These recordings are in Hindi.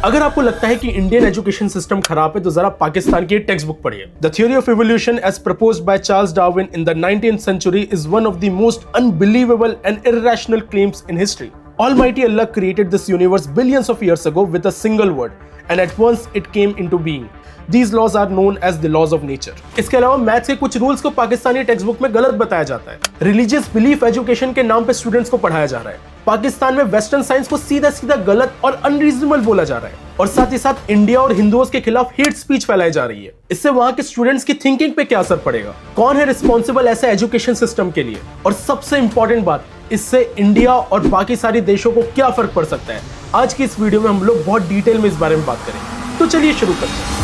अगर आपको लगता है कि इंडियन एजुकेशन सिस्टम खराब है तो जरा पाकिस्तान की टेक्स्ट बुक पढ़िए। The theory of evolution as proposed by Charles Darwin in the 19th century is one of the most unbelievable and irrational claims in history. Almighty Allah created this universe billions of years ago with a single word, and at once it came into being. These laws are known as the laws of nature. इसके अलावा मैथ्स के कुछ रूल्स को पाकिस्तानी टेक्स्ट बुक में गलत बताया जाता है। रिलीजियस बिलीफ एजुकेशन के नाम पे स्टूडेंट्स को पढ़ाया जा रहा है। पाकिस्तान में वेस्टर्न साइंस को सीधा सीधा गलत और अनरीजनेबल बोला जा रहा है, और साथ ही साथ इंडिया और हिंदुओं के खिलाफ हेट स्पीच फैलाई जा रही है। इससे वहां के स्टूडेंट्स की थिंकिंग पे क्या असर पड़ेगा? कौन है रिस्पॉन्सिबल ऐसे एजुकेशन सिस्टम के लिए? और सबसे इंपॉर्टेंट बात, इससे इंडिया और बाकी सारे देशों को क्या फर्क पड़ सकता है? आज की इस वीडियो में हम लोग बहुत डिटेल में इस बारे में बात करेंगे। तो चलिए शुरू करते हैं।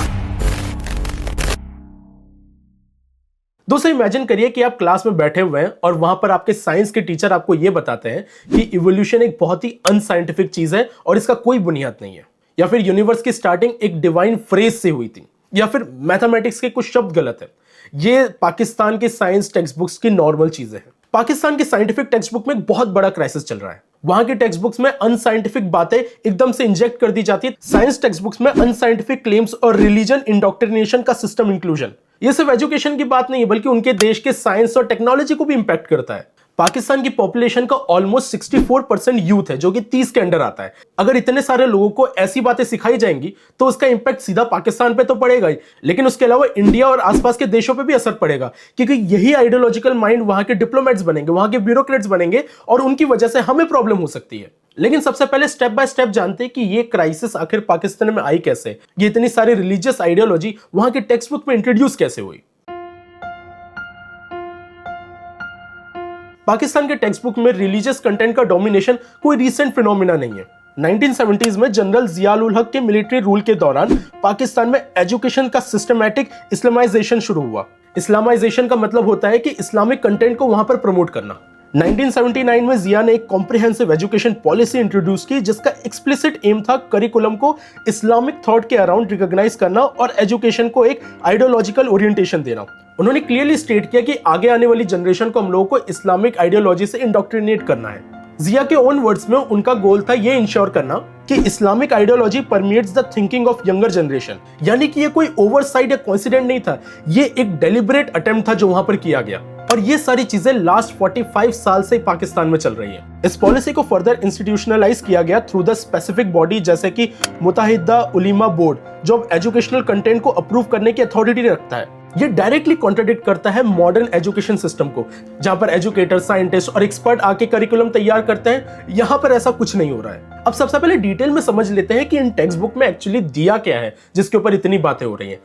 दोस्तों, इमेजिन करिए कि आप क्लास में बैठे हुए हैं और वहां पर आपके साइंस के टीचर आपको यह बताते हैं कि इवोल्यूशन एक बहुत ही अनसाइंटिफिक चीज है और इसका कोई बुनियाद नहीं है, या फिर यूनिवर्स की स्टार्टिंग एक डिवाइन फ्रेज से हुई थी, या फिर मैथमेटिक्स के कुछ शब्द गलत है। ये पाकिस्तान के साइंस टेक्स्ट बुक्स की नॉर्मल चीजें हैं। पाकिस्तान की साइंटिफिक टेक्स्ट बुक में एक बहुत बड़ा क्राइसिस चल रहा है। वहां की टेक्स्ट बुक्स में अनसाइंटिफिक बातें एकदम से इंजेक्ट कर दी जाती है। साइंस टेक्स्ट बुक्स में अनसाइंटिफिक क्लेम्स और रिलीजन इंडोक्ट्रिनेशन का सिस्टम इंक्लूजन। ये सिर्फ एजुकेशन की बात नहीं है, बल्कि उनके देश के साइंस और टेक्नोलॉजी को भी इंपैक्ट करता है। पाकिस्तान की पॉपुलेशन का ऑलमोस्ट 64% यूथ है, जो कि 30 के अंडर आता है। अगर इतने सारे लोगों को ऐसी बातें सिखाई जाएंगी तो उसका इंपैक्ट सीधा पाकिस्तान पे तो पड़ेगा ही, लेकिन उसके अलावा इंडिया और आसपास के देशों पे भी असर पड़ेगा, क्योंकि यही आइडियोलॉजिकल माइंड वहां के डिप्लोमेट्स बनेंगे, वहां के ब्यूरोक्रेट्स बनेंगे, और उनकी वजह से हमें प्रॉब्लम हो सकती है। लेकिन सबसे पहले स्टेप बाय स्टेप जानते हैं कि ये क्राइसिस आखिर पाकिस्तान में आई कैसे, ये इतनी सारी रिलीजियस आइडियोलॉजी वहां के टेक्स्ट बुक में इंट्रोड्यूस कैसे हुई। पाकिस्तान के टेक्स्ट बुक में रिलीजियस कंटेंट का डोमिनेशन कोई रीसेंट फिनोमिना नहीं है। 1970s में जनरल जियाउल उल हक के मिलिट्री रूल के दौरान पाकिस्तान में एजुकेशन का सिस्टमैटिक इस्लामाइजेशन शुरू हुआ। इस्लामाइजेशन का मतलब होता है कि इस्लामिक कंटेंट को वहां पर प्रमोट करना। 1979 में जिया ने एक कॉम्प्रिहेंसिव एजुकेशन पॉलिसी इंट्रोड्यूस की, जिसका एक्सप्लिसिट एम था करिकुलम को इस्लामिक थॉट के अराउंड रिकॉग्नाइज करना और एजुकेशन को एक आइडियोलॉजिकल ओरिएंटेशन देना। उन्होंने क्लियरली स्टेट किया कि आगे आने वाली जनरेशन को हम लोगों को इस्लामिक आइडियोलॉजी से इंडोक्ट्रिनेट करना है। जिया के ओन वर्ड्स में उनका गोल था ये इंश्योर करना कि Islamic ideology permeates the thinking of younger generation. यानी कि ये कोई ओवरसाइट या कोइंसिडेंट नहीं था, ये एक डेलिब्रेट अटेम्प्ट था जो वहां पर किया गया, और ये सारी चीजें लास्ट 45 साल से पाकिस्तान में चल रही है। इस पॉलिसी को फर्दर इंस्टीट्यूशनलाइज किया गया थ्रू द स्पेसिफिक बॉडी जैसे कि मुत्तहिदा उलीमा बोर्ड, जो एजुकेशनल कंटेंट को अप्रूव करने की अथॉरिटी रखता है। ये डायरेक्टली कॉन्ट्राडिक्ट करता है मॉडर्न एजुकेशन सिस्टम को, जहां पर एजुकेटर, साइंटिस्ट और एक्सपर्ट आके करिकुलम तैयार करते हैं। यहां पर ऐसा कुछ नहीं हो रहा है। अब सबसे पहले डिटेल में समझ लेते हैं कि इन टेक्स्ट बुक में एक्चुअली दिया क्या है, जिसके ऊपर इतनी बातें हो रही हैं।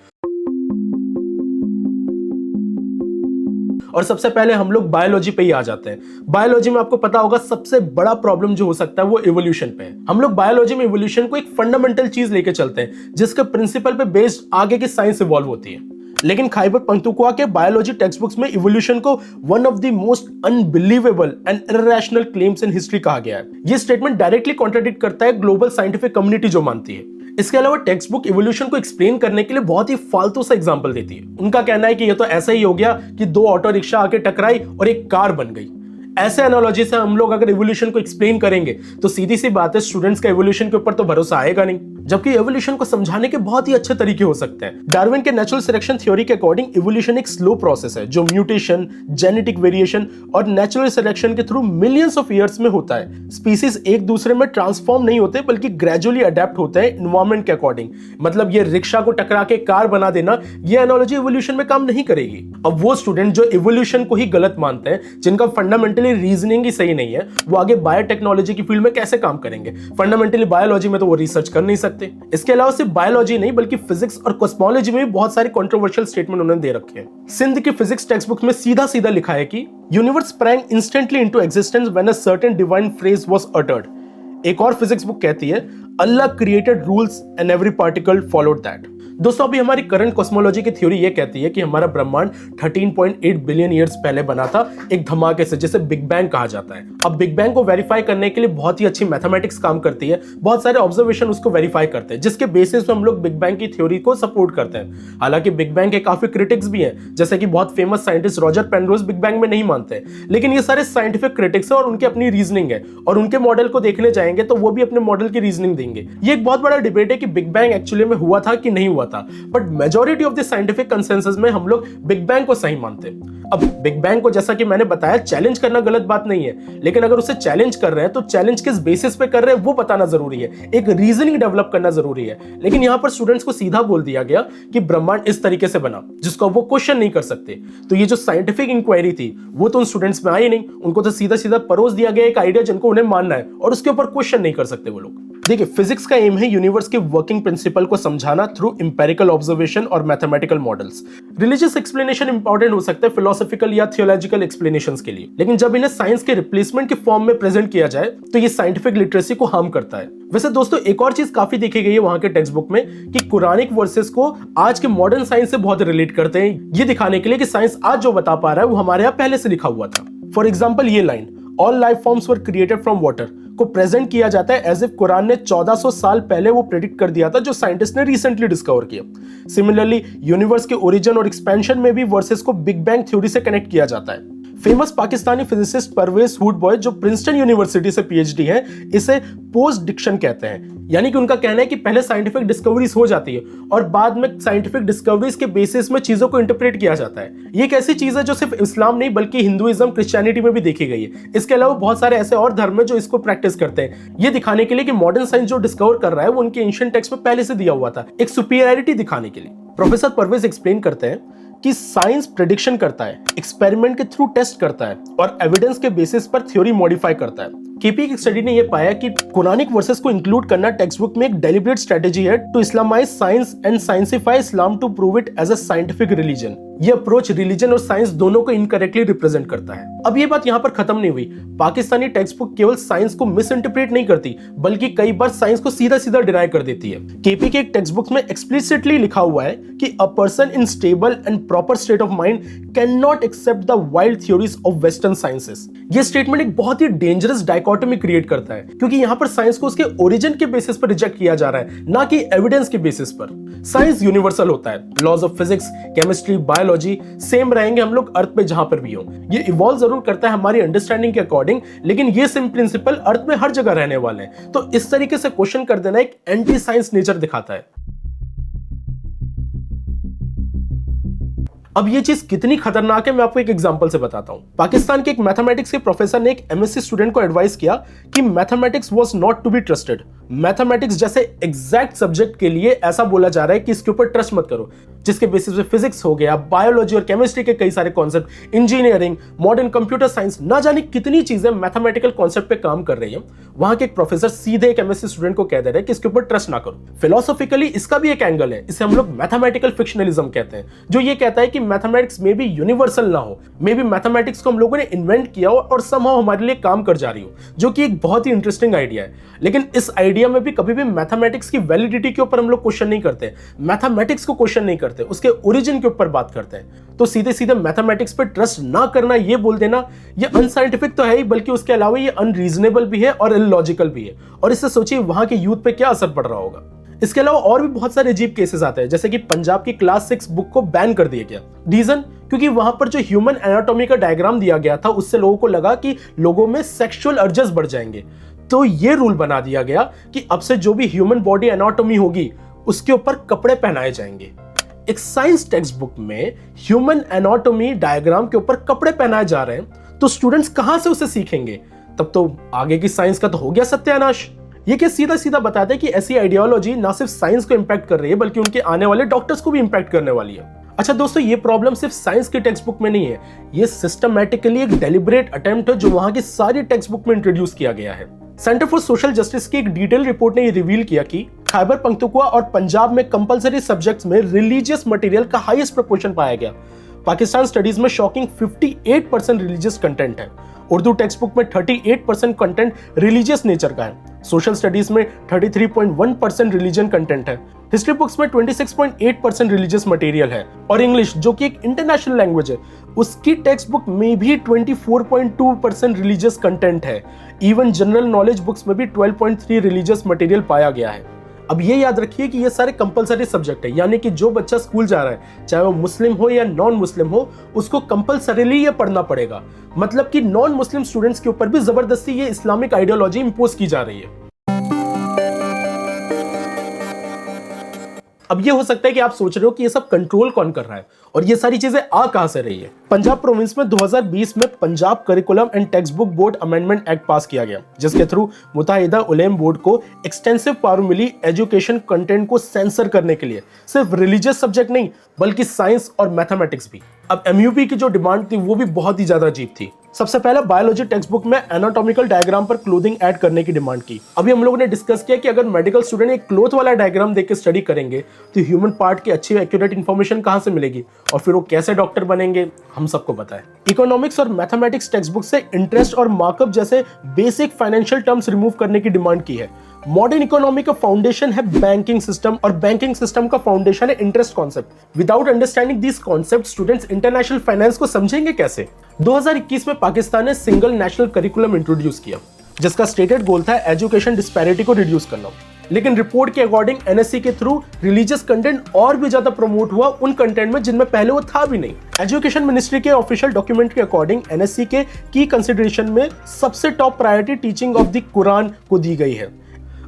और सबसे पहले हम लोग बायोलॉजी पे ही आ जाते हैं। बायोलॉजी में आपको पता होगा सबसे बड़ा प्रॉब्लम जो हो सकता है वो इवोल्यूशन पे है। हम लोग बायोलॉजी में इवोल्यूशन को एक फंडामेंटल चीज लेके चलते हैं, जिसके प्रिंसिपल पे बेस्ड आगे की साइंस इवॉल्व होती है। लेकिन खैबर पख्तूनख्वा के बायोलॉजी टेक्स्ट बुक्स में इवोल्यूशन को one of the most unbelievable and irrational claims in history कहा गया है। यह स्टेटमेंट डायरेक्टली कॉन्ट्राडिक्ट करता है ग्लोबल साइंटिफिक कम्युनिटी जो मानती है। इसके अलावा टेक्स्ट बुक इवोल्यूशन को एक्सप्लेन करने के लिए बहुत ही फालतू सा एग्जांपल देती है। उनका कहना है कि ये तो ऐसा ही हो गया कि दो ऑटो रिक्शा आके टकराई और एक कार बन गई। ऐसे एनालॉजी से हम लोग अगर इवोल्यूशन को एक्सप्लेन करेंगे तो सीधी सी बात है, स्टूडेंट्स का इवोल्यूशन के ऊपर तो भरोसा आएगा नहीं। जबकि इवोल्यूशन को समझाने के बहुत ही अच्छे तरीके हो सकते हैं। डार्विन के नेचुरल सिलेक्शन थ्योरी के अकॉर्डिंग इवोल्यूशन एक स्लो प्रोसेस है, जो म्यूटेशन, जेनेटिक वेरिएशन और नेचुरल सिलेक्शन के थ्रू मिलियंस ऑफ ईयर्स में होता है। स्पीसीज एक दूसरे में ट्रांसफॉर्म नहीं होते, बल्कि ग्रेजुअली अडेप्ट होते हैं एनवायरनमेंट के अकॉर्डिंग। मतलब ये रिक्शा को टकरा के कार बना देना, ये एनालॉजी इवोल्यूशन में काम नहीं करेगी। अब वो स्टूडेंट जो इवोल्यूशन को ही गलत मानते हैं, जिनका फंडामेंटली रीजनिंग ही सही नहीं है, वो आगे बायोटेक्नोलॉजी की फील्ड में कैसे काम करेंगे? फंडामेंटली बायोलॉजी में तो वो रिसर्च कर नहीं सकते। इसके अलावा सिर्फ बायोलॉजी नहीं, बल्कि फिजिक्स और कॉस्मोलॉजी में भी बहुत सारे कंट्रोवर्शियल स्टेटमेंट उन्होंने दे रखे हैं। सिंध की फिजिक्स टेक्स्ट बुक में सीधा सीधा लिखा है कि universe sprang instantly into existence when a certain divine phrase was uttered। एक और फिजिक्स बुक कहती है Allah created rules and every particle followed that. दोस्तों अभी हमारी करंट कॉस्मोलॉजी की थ्योरी ये कहती है कि हमारा ब्रह्मांड 13.8 बिलियन ईयर्स पहले बना था एक धमाके से, जिसे बिग बैंग कहा जाता है। अब बिग बैंग को वेरीफाई करने के लिए बहुत ही अच्छी मैथमेटिक्स काम करती है, बहुत सारे ऑब्जर्वेशन उसको वेरीफाई करते हैं, जिसके बेसिस पे हम लोग बिग बैंग की थ्योरी को सपोर्ट करते हैं। हालांकि बिग बैंग के काफी क्रिटिक्स भी हैं, जैसे कि बहुत famous scientist Roger Penrose big bang में नहीं मानते, लेकिन ये सारे साइंटिफिक क्रिटिक्स है और उनकी अपनी रीजनिंग है, और उनके मॉडल को देखने जाएंगे तो वो भी अपने मॉडल की रीजनिंग देंगे। ये एक बहुत बड़ा डिबेट है कि बिग बैंग एक्चुअली में हुआ था कि नहीं हुआ था, but majority of the scientific consensus में हम लोग बिग बैंग को सही मानते हैं। अब बिग बैंग को, जैसा कि मैंने बताया, चैलेंज करना गलत बात नहीं है, लेकिन अगर उसे चैलेंज कर रहे हैं तो चैलेंज किस बेसिस पे कर रहे हैं वो बताना जरूरी है, एक रीजनिंग डेवलप करना जरूरी है। लेकिन यहां पर स्टूडेंट्स को सीधा बोल दिया गया कि ब्रह्मांड इस तरीके से बना, जिसको वो क्वेश्चन नहीं कर सकते। तो ये जो साइंटिफिक इंक्वायरी थी वो तो उन स्टूडेंट्स में आई नहीं, उनको तो सीधा सीधा परोस दिया गया एक आइडिया जिनको उन्हें मानना है, और उसके ऊपर क्वेश्चन नहीं कर सकते वो लोग। देखिए, फिजिक्स का एम है यूनिवर्स के वर्किंग प्रिंसिपल को समझाना थ्रू इंपेरिकल ऑब्जर्वेशन और mathematical models. Religious explanation important हो सकता है फिलोसॉफिकल या थियोलॉजिकल एक्सप्लेनेशंस के लिए, लेकिन जब इन्हें साइंस के रिप्लेसमेंट के फॉर्म में प्रेजेंट किया जाए तो ये साइंटिफिक लिटरेसी को हार्म करता है। वैसे दोस्तों एक और चीज काफी देखी गई है वहां के टेक्स्ट बुक में कि कुरानिक वर्सेस को आज के मॉडर्न साइंस से बहुत रिलेट करते हैं, ये दिखाने के लिए कि साइंस आज जो बता पा रहा है वो हमारे यहाँ पहले से लिखा हुआ था। फॉर एग्जाम्पल ये line, all life forms were created from water, को प्रेजेंट किया जाता है एज इफ कुरान ने 1400 साल पहले वो प्रेडिक्ट कर दिया था, जो साइंटिस्ट ने रिसेंटली डिस्कवर किया। सिमिलरली यूनिवर्स के ओरिजिन और एक्सपेंशन में भी वर्सेस को बिग बैंग थ्योरी से कनेक्ट किया जाता है। फेमस पाकिस्तानी फिजिसिस्ट परवेज हुडबॉय, जो प्रिंसटन यूनिवर्सिटी से पीएचडी है, इसे पोस्ट डिक्शन कहते हैं, यानी कि उनका कहना है कि पहले साइंटिफिक डिस्कवरीज हो जाती है और बाद में साइंटिफिक डिस्कवरीज के बेसिस में चीजों को इंटरप्रेट किया जाता है। ये एक ऐसी चीज है जो सिर्फ इस्लाम नहीं बल्कि हिंदुइज्म, क्रिश्चियनिटी में भी देखी गई है। इसके अलावा बहुत सारे ऐसे और धर्म है जो इसको प्रैक्टिस करते हैं, ये दिखाने के लिए कि मॉडर्न साइंस जो डिस्कवर कर रहा है वो उनके एंशिएंट टेक्स्ट में पहले से दिया हुआ था, एक सुपीरियरिटी दिखाने के लिए। प्रोफेसर परवेज एक्सप्लेन करते हैं कि साइंस प्रेडिक्शन करता है, एक्सपेरिमेंट के थ्रू टेस्ट करता है और एविडेंस के बेसिस पर थ्योरी मॉडिफाई करता है। केपी की स्टडी ने यह पाया कि कुरानिक वर्सेस को इंक्लूड करना टेक्स्ट बुक में एक डेलिब्रेट स्ट्रेटेजी है to Islamize science and scientify Islam to prove it as a scientific religion. ये अप्रोच रिलीजन और साइंस दोनों को इनकरेक्टली रिप्रेजेंट करता है। अब ये बात यहाँ पर खत्म नहीं हुई। पाकिस्तानी टेक्स्ट बुक केवल साइंस को मिस इंटरप्रेट नहीं करती, बल्कि कई बार साइंस को सीधा सीधा डिनाई कर देती है। केपी के एक टेक्स्ट बुक में एक्सप्लिसिटली लिखा हुआ है कि a person in stable and proper state of mind can not accept the wild theories of western sciences. ये स्टेटमेंट एक बहुत ही डेंजरस डायकोटोमी क्रिएट करता है, क्योंकि यहाँ पर साइंस को उसके ओरिजिन के बेसिस पर रिजेक्ट किया जा रहा है, ना कि एविडेंस के बेसिस पर। साइंस यूनिवर्सल होता है, laws of physics, chemistry, biology same रहेंगे हम लोग अर्थ पे जहां पर भी हो। ये इवॉल्व जरूर करता है हमारी अंडरस्टैंडिंग के अकॉर्डिंग, लेकिन ये सेम प्रिंसिपल अर्थ में हर जगह रहने वाले हैं। तो इस तरीके से क्वेश्चन कर देना एक एंटी साइंस नेचर दिखाता है। अब ये चीज कितनी खतरनाक है मैं आपको एक एग्जांपल से बताता हूं। पाकिस्तान के एक मैथमेटिक्स के प्रोफेसर ने एक एमएससी स्टूडेंट को एडवाइस किया कि mathematics was not to be trusted. Mathematics जैसे एग्जैक्ट सब्जेक्ट के लिए ऐसा बोला जा रहा है कि इसके ऊपर ट्रस्ट मत करो, जिसके बेसिस पे फिजिक्स हो गया, बायोलॉजी और केमिस्ट्री के कई सारे concept, engineering, modern computer science, ना जाने कितनी चीजें मैथमेटिकल कॉन्सेप्ट पे काम कर रही हैं। वहां के एक प्रोफेसर सीधे एक एमएससी स्टूडेंट को कह दे रहे हैं कि इसके ऊपर ट्रस्ट ना करो। फिलोसॉफिकली इसका भी एक एंगल है, इसे हम लोग मैथमेटिकल फिक्शनलिज्म कहते हैं, जो ये कहता है कि मैथमेटिक्स में भी यूनिवर्सल ना हो, मे बी मैथमेटिक्स को हम लोगों ने इन्वेंट किया हो और समहाउ हमारे लिए काम कर जा रही हो, जो कि एक बहुत ही इंटरेस्टिंग आइडिया है। लेकिन इस आइडिया में भी कभी भी मैथमेटिक्स की वैलिडिटी के ऊपर हम लोग क्वेश्चन नहीं करते, मैथमेटिक्स को क्वेश्चन नहीं करते, उसके ओरिजिन के ऊपर बात करते हैं। तो सीधे सीधे मैथमेटिक्स पे ट्रस्ट ना करना, ये बोल देना, ये अनसाइंटिफिक तो है ही, बल्कि उसके अलावा ये अनरीजनेबल भी है और इलॉजिकल भी है। और इससे सोचिए वहां के यूथ पे क्या असर पड़ रहा होगा। इसके अलावा और भी बहुत सारे अजीब केसेस आते हैं, जैसे कि पंजाब की क्लास 6 बुक को बैन कर दिया गया। रीजन, क्योंकि वहां पर जो ह्यूमन एनाटॉमी का डायग्राम दिया गया था उससे लोगों को लगा कि लोगों में सेक्सुअल अर्जेस बढ़ जाएंगे। तो ये रूल बना दिया गया कि अब से जो भी ह्यूमन बॉडी एनाटॉमी होगी उसके ऊपर कपड़े पहनाए जाएंगे। एक साइंस टेक्स्ट बुक में ह्यूमन एनाटॉमी डायग्राम के ऊपर कपड़े पहनाए जा रहे हैं, तो स्टूडेंट्स कहां से उसे सीखेंगे? तब तो आगे की साइंस का तो हो गया सत्यानाश। ये क्या सीधा सीधा बताते हैं कि ऐसी आइडियोलॉजी ना सिर्फ साइंस को इंपैक्ट कर रही है बल्कि उनके आने वाले डॉक्टर्स को भी इंपैक्ट करने वाली है। अच्छा दोस्तों, ये प्रॉब्लम सिर्फ साइंस की टेक्स्ट बुक में नहीं है, ये सिस्टमैटिकली एक डेलिब्रेट अटेम्प्ट है जो वहां की सारी टेक्स्ट बुक में इंट्रोड्यूस किया गया है। सेंटर फॉर सोशल जस्टिस की एक डिटेल रिपोर्ट ने ये रिवील किया कि खैबर पख्तूनख्वा और पंजाब में कंपलसरी सब्जेक्ट्स में रिलीजियस मटेरियल का हाईएस्ट प्रोपोर्शन पाया गया। पाकिस्तान स्टडीज में शॉकिंग 58% रिलीजियस कंटेंट है। उर्दू टेक्स्ट बुक में 38% कंटेंट रिलीजियस नेचर का है। सोशल स्टडीज में 33.1% रिलीजन कंटेंट है। हिस्ट्री बुक्स में 26.8% रिलीजियस मटेरियल है और इंग्लिश जो कि एक इंटरनेशनल लैंग्वेज है उसकी टेक्स्ट बुक में भी 24.2% रिलीजियस कंटेंट है। इवन जनरल नॉलेज बुक्स में भी 12.3 रिलीजियस मटेरियल पाया गया है। अब ये याद रखिए कि ये सारे कंपलसरी सब्जेक्ट है, यानी कि जो बच्चा स्कूल जा रहा है चाहे वो मुस्लिम हो या नॉन मुस्लिम हो उसको कंपलसरीली ये पढ़ना पड़ेगा। मतलब कि नॉन मुस्लिम स्टूडेंट्स के ऊपर भी जबरदस्ती ये इस्लामिक आइडियोलॉजी इंपोज की जा रही है। अब ये हो सकता है कि आप सोच रहे हो कि ये सब कंट्रोल कौन कर रहा है और ये सारी चीजें आ कहां से रही है। पंजाब प्रोविंस में 2020 में Punjab curriculum and text book board amendment act पास किया गया, जिसके थ्रू मुत्ताहिदा उलेम बोर्ड को एक्सटेंसिव पावर मिली एजुकेशन कंटेंट को सेंसर करने के लिए। सिर्फ रिलीजियस सब्जेक्ट नहीं बल्कि साइंस और मैथमेटिक्स भी। अब एमयूपी की जो डिमांड थी वो भी बहुत ही ज्यादा अजीब थी। सबसे पहले बायोलॉजी टेक्स्ट बुक में एनाटॉमिकल डायग्राम पर क्लोथिंग ऐड करने की डिमांड की। अभी हम लोगों ने डिस्कस किया कि अगर मेडिकल स्टूडेंट एक क्लोथ वाला डायग्राम देख के स्टडी करेंगे तो ह्यूमन पार्ट की अच्छी एक्यूरेट इंफॉर्मेशन कहां से मिलेगी और फिर वो कैसे डॉक्टर बनेंगे हम सबको पता है। इकोनॉमिक्स और मैथमेटिक्स टेक्स्ट बुक से इंटरेस्ट और मार्कअप जैसे बेसिक फाइनेंशियल टर्म्स रिमूव करने की डिमांड की है। मॉडर्न इकोनॉमी का फाउंडेशन है बैंकिंग सिस्टम और बैंकिंग सिस्टम का फाउंडेशन है interest concept. Without understanding this concept students international finance को समझेंगे कैसे। 2021 में पाकिस्तान ने सिंगल नेशनल करिकुलम इंट्रोड्यूस किया जिसका स्टेटेड गोल था एजुकेशन डिस्पैरिटी को रिड्यूस करना। लेकिन रिपोर्ट के अकॉर्डिंग एनएससी के थ्रू रिलीजियस कंटेंट और भी ज्यादा प्रमोट हुआ उन कंटेंट में जिनमें पहले वो था भी नहीं। एजुकेशन मिनिस्ट्री के ऑफिशियल डॉक्यूमेंट के अकॉर्डिंग एनएससी के की कंसिडरेशन में सबसे top priority teaching of the Quran को दी गई है।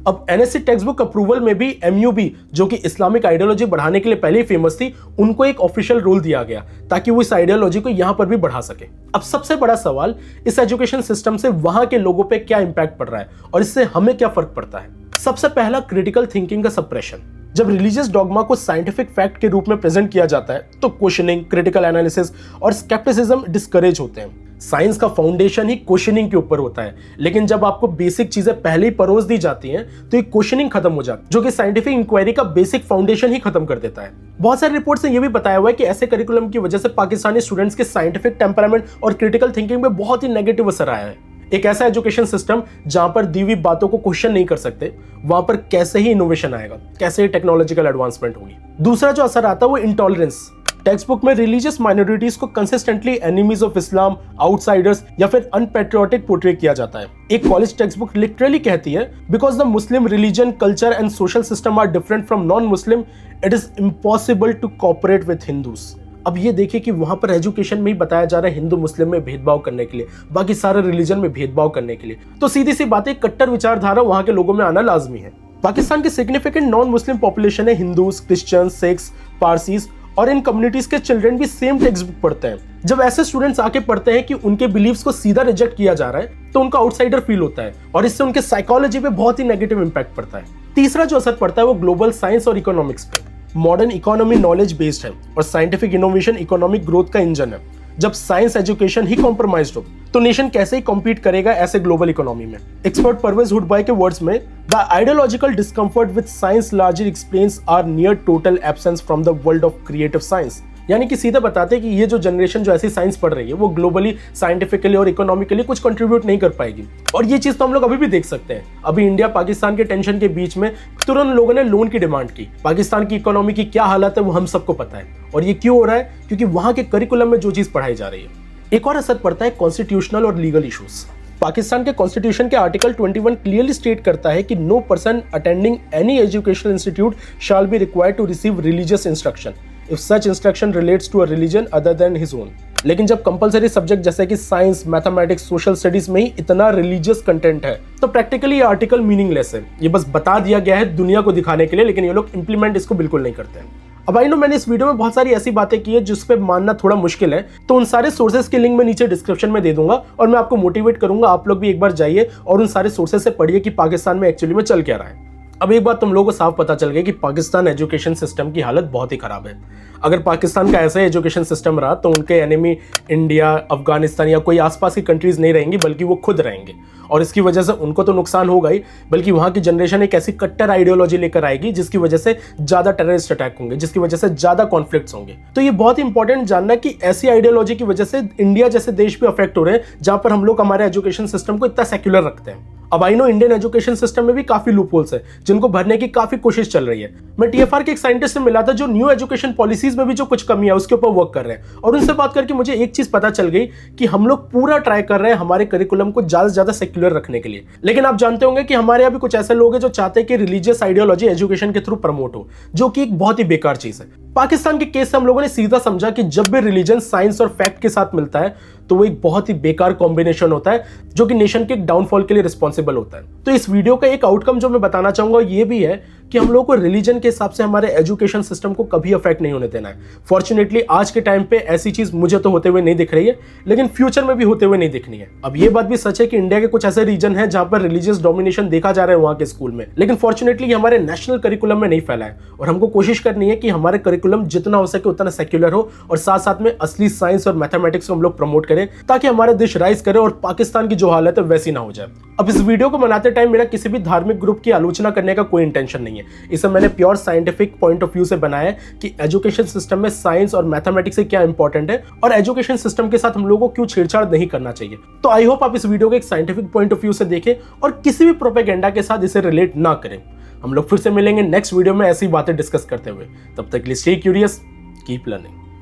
अब एनएससी टेक्स्ट बुक अप्रूवल में भी एमयूबी जो कि इस्लामिक आइडियोलॉजी बढ़ाने के लिए पहले ही फेमस थी उनको एक ऑफिशियल रोल दिया गया ताकि वो इस आइडियोलॉजी को यहां पर भी बढ़ा सके। अब सबसे बड़ा सवाल इस एजुकेशन सिस्टम से वहां के लोगों पे क्या इंपैक्ट पड़ रहा है और इससे हमें क्या फर्क पड़ता है। सबसे पहला क्रिटिकल थिंकिंग का सप्रेशन। जब रिलीजियस डॉगमा को साइंटिफिक फैक्ट के रूप में प्रेजेंट किया जाता है तो क्वेश्चनिंग, क्रिटिकल एनालिसिस और स्केप्टिसिज्म डिस्करेज होते हैं। साइंस का फाउंडेशन ही क्वेश्चनिंग के ऊपर होता है, लेकिन जब आपको बेसिक चीजें पहले ही परोस दी जाती हैं तो ये क्वेश्चनिंग खत्म हो जाती है जो कि साइंटिफिक इंक्वायरी का बेसिक फाउंडेशन ही खत्म कर देता है। बहुत सारी रिपोर्ट्स से ये भी बताया हुआ है कि ऐसे करिकुलम की वजह से पाकिस्तानी स्टूडेंट्स के साइंटिफिक टेम्परामेंट और क्रिटिकल थिंकिंग में बहुत ही नेगेटिव असर आया है। एक ऐसा एजुकेशन सिस्टम जहां पर दी हुई बातों को क्वेश्चन नहीं कर सकते, वहां पर कैसे ही इनोवेशन आएगा, कैसे ही टेक्नोलॉजिकल एडवांसमेंट होगी। दूसरा जो असर आता है वो इंटॉलरेंस। टेक्स्ट बुक में रिलीजियस माइनॉरिटीज को consistently enemies of Islam, outsiders या फिर अनपैट्रियोटिक पोर्ट्रे किया जाता है। एक कॉलेज टेक्स्ट बुक लिटरली कहती है because the Muslim religion, culture and social system are different from non Muslim, it is impossible to cooperate with Hindus. अब ये देखिए कि वहां पर एजुकेशन में ही बताया जा रहा है हिंदू मुस्लिम में भेदभाव करने के लिए, बाकी सारे रिलीजन में भेदभाव करने के लिए। तो सीधी सी बात है, कट्टर विचारधारा वहां के लोगों में आना लाजमी है। पाकिस्तान की सिग्निफिकेंट नॉन मुस्लिम पॉपुलेशन है हिंदूज, क्रिश्चियन, सिख्स, पारसीज और इन कम्युनिटीज के चिल्ड्रन भी सेम टेक्स्ट बुक पढ़ते हैं। जब ऐसे स्टूडेंट्स आके पढ़ते हैं कि उनके बिलीव्स को सीधा रिजेक्ट किया जा रहा है तो उनका आउटसाइडर फील होता है और इससे उनके साइकोलॉजी पे बहुत ही नेगेटिव इंपैक्ट पड़ता है। तीसरा जो असर पड़ता है वो ग्लोबल साइंस और इकोनॉमिक्स पे। मॉडर्न इकोनॉमी नॉलेज बेस्ड है और साइंटिफिक इनोवेशन इकोनॉमिक ग्रोथ का इंजन है। जब साइंस एजुकेशन ही कॉम्प्रोमाइज्ड हो तो नेशन कैसे ही कॉम्पीट करेगा ऐसे ग्लोबल इकोनॉमी में। एक्सपर्ट परवेज हुडबाई के वर्ड्स में the ideological discomfort with science largely explains our near total absence from the world of creative science. यानी कि सीधे बताते हैं कि ये जो जनरेशन जो ऐसी साइंस पढ़ रही है वो ग्लोबली, साइंटिफिकली और इकोनॉमिकली कुछ कंट्रीब्यूट नहीं कर पाएगी। और ये चीज तो हम लोग अभी भी देख सकते हैं। अभी इंडिया पाकिस्तान के टेंशन के बीच में तुरंत लोगों ने लोन की डिमांड की। पाकिस्तान की इकोनॉमी की क्या हालत है वो हम सबको पता है और ये क्यों हो रहा है, क्योंकि वहां के करिकुलम में जो चीज पढ़ाई जा रही है। एक और असर पड़ता है कॉन्स्टिट्यूशनल और लीगल इश्यूज। पाकिस्तान के कॉन्स्टिट्यूशन के आर्टिकल 21 क्लियरली स्टेट करता है कि no person attending any educational institute shall be required to receive religious instruction if such instruction relates to a religion other than his own। लेकिन जब कंपलसरी सब्जेक्ट जैसे कि साइंस, मैथमेटिक्स, सोशल स्टडीज में ही इतना रिलीजियस कंटेंट है तो प्रैक्टिकली ये आर्टिकल मीनिंगलेस है। ये बस बता दिया गया है दुनिया को दिखाने के लिए, लेकिन ये लोग इंप्लीमेंट इसको बिल्कुल नहीं करते हैं। अब आई नो मैंने इस वीडियो में बहुत सारी ऐसी बातें की है जिस पे मानना थोड़ा मुश्किल है, तो उन सारे सोर्सेज की लिंक मैं नीचे डिस्क्रिप्शन में दे दूंगा और मैं आपको मोटिवेट करूंगा आप लोग भी एक बार जाइए और उन सारे सोर्सेज से पढ़िए कि पाकिस्तान में एक्चुअली में चल क्या रहा है। अब एक बात तुम लोगों को साफ पता चल गई कि पाकिस्तान एजुकेशन सिस्टम की हालत बहुत ही खराब है। अगर पाकिस्तान का ऐसा एजुकेशन सिस्टम रहा तो उनके एनिमी इंडिया, अफगानिस्तान या कोई आसपास की कंट्रीज नहीं रहेंगी बल्कि वो खुद रहेंगे और इसकी वजह से उनको तो नुकसान होगा ही, बल्कि वहां की जनरेशन एक ऐसी कट्टर आइडियोलॉजी लेकर आएगी जिसकी वजह से ज्यादा टेररिस्ट अटैक होंगे, जिसकी वजह से ज्यादा कॉन्फ्लिक्ट्स होंगे। तो ये बहुत इंपॉर्टेंट जानना कि ऐसी आइडियोलॉजी की वजह से इंडिया जैसे देश भी अफेक्ट हो रहे हैं जहां पर हम लोग हमारे एजुकेशन सिस्टम को इतना सेक्युलर रखते हैं। अब I know Indian education system में भी काफी लूपहोल्स है जिनको भरने की काफी कोशिश चल रही है। मैं टीएफआर के एक साइंटिस्ट से मिला था जो न्यू एजुकेशन पॉलिसीज में भी जो कुछ कमी है उसके ऊपर वर्क कर रहे हैं, और उनसे बात करके मुझे एक चीज पता चल गई कि हम लोग पूरा ट्राई कर रहे हैं हमारे करिकुलम को ज्यादा से ज्यादा सेक्युलर रखने के लिए। लेकिन आप जानते होंगे कि हमारे यहाँ भी कुछ ऐसे लोग हैं जो चाहते हैं कि रिलीजियस आइडियोलॉजी एजुकेशन के थ्रू प्रमोट हो, जो कि एक बहुत ही बेकार चीज है। पाकिस्तान के केस से हम लोगों ने सीधा समझा कि जब भी रिलीजन साइंस और फैक्ट के साथ मिलता है तो वो एक बहुत ही बेकार कॉम्बिनेशन होता है जो कि नेशन के एक डाउनफॉल के लिए रिस्पॉन्सिबल होता है। तो इस वीडियो का एक आउटकम जो मैं बताना चाहूंगा ये भी है कि हम लोगों को रिलीजन के हिसाब से हमारे एजुकेशन सिस्टम को कभी अफेक्ट नहीं होने देना है। फॉर्चुनेटली आज के टाइम पे ऐसी चीज मुझे तो होते हुए नहीं दिख रही है, लेकिन फ्यूचर में भी होते हुए नहीं दिखनी है। अब ये बात भी सच है कि इंडिया के कुछ ऐसे रीजन है जहां पर रिलीजियस डोमिनेशन देखा जा रहा है वहां के स्कूल में, लेकिन फॉर्चुनेटली हमारे नेशनल करिकुलम में नहीं फैला है। और हमको कोशिश करनी है कि हमारे करिकुलम जितना हो सके उतना सेक्युलर हो और साथ साथ में असली साइंस और मैथमेटिक्स को हम लोग प्रमोट करें ताकि हमारा देश राइज करे और पाकिस्तान की जो हालत है वैसी ना हो जाए। अब इस वीडियो को बनाते टाइम मेरा किसी भी धार्मिक ग्रुप की आलोचना करने का कोई इंटेंशन नहीं है। इसे मैंने pure scientific point of view से बनाया है कि एजुकेशन सिस्टम में साइंस और मैथमेटिक्स से क्या इंपॉर्टेंट है और एजुकेशन सिस्टम के साथ हम लोगों को क्यों छेड़छाड़ नहीं करना चाहिए। तो आई होप आप इस वीडियो को एक साइंटिफिक पॉइंट ऑफ व्यू से देखें और किसी भी प्रोपेगेंडा के साथ इसे रिलेट ना करें। हम लोग फिर से मिलेंगे नेक्स्ट वीडियो में ऐसी बातें डिस्कस करते हुए। तब तक के लिए स्टे क्यूरियस, कीप लर्निंग।